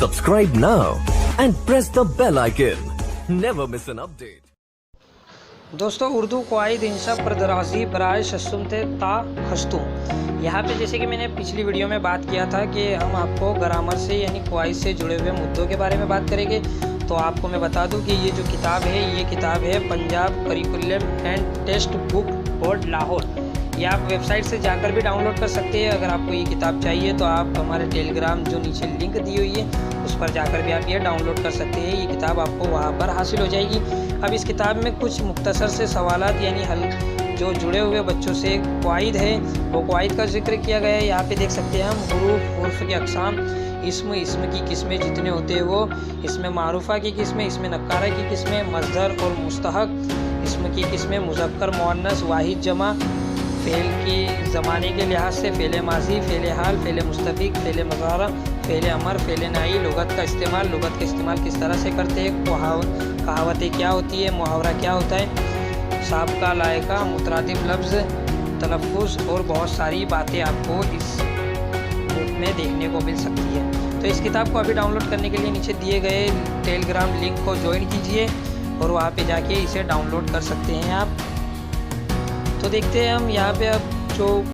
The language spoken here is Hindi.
Subscribe now and press the bell icon. Never miss an update. दोस्तों, उर्दू क़वाइद इंशा प्रदराजी बराए शस्सुमते ता हस्तु। यहाँ पे जैसे कि मैंने पिछली वीडियो में बात किया था कि हम आपको ग्रामर से यानी क़वाइद से जुड़े हुए मुद्दों के बारे में बात करेंगे। तो आपको मैं बता दूं कि ये जो किताब है ये किताब है Punjab curriculum and text book board Lahore. ये आप वेबसाइट से जाकर भी डाउनलोड कर सकते हैं। अगर आपको ये किताब चाहिए तो आप हमारे टेलीग्राम जो नीचे लिंक दी हुई है उस पर जाकर भी आप ये डाउनलोड कर सकते हैं। ये किताब आपको वहाँ पर हासिल हो जाएगी। अब इस किताब में कुछ मुख्तसर से सवालात यानी हल जो जुड़े हुए बच्चों से क़वाइद है वो क़वाइद का जिक्र किया गया है। यहाँ पे देख सकते हैं हम हुरूफ के अक़साम, इसम की किस्में जितने होते हैं वो, इसमें मारूफ़ा की किस्में, इसमें नक्कारा की किस्में, मज़दर और मुस्तहक, इसम की किस्में मुज़क्कर मुअन्नस वाहिद जमा, फ़ेल की ज़माने के लिहाज से फ़ेल माजी, फ़ेल हाल, फ़ेल मुस्तफ़िक, फ़ेल मुज़ारा, फ़ेल अमर, फ़ेल नाई, लुगत का इस्तेमाल किस तरह से करते हैं, कहावतें क्या होती है, मुहावरा क्या होता है, साबका लायका, मुतरादिफ लफ्ज़, तलफ़्फ़ुज़ और बहुत सारी बातें आपको इस बुक में देखने को मिल सकती है। तो इस किताब को अभी डाउनलोड करने के लिए नीचे दिए गए टेलीग्राम लिंक को ज्वाइन कीजिए और वहाँ पे जाके इसे डाउनलोड कर सकते हैं आप। तो देखते हैं हम यहाँ पे अब जो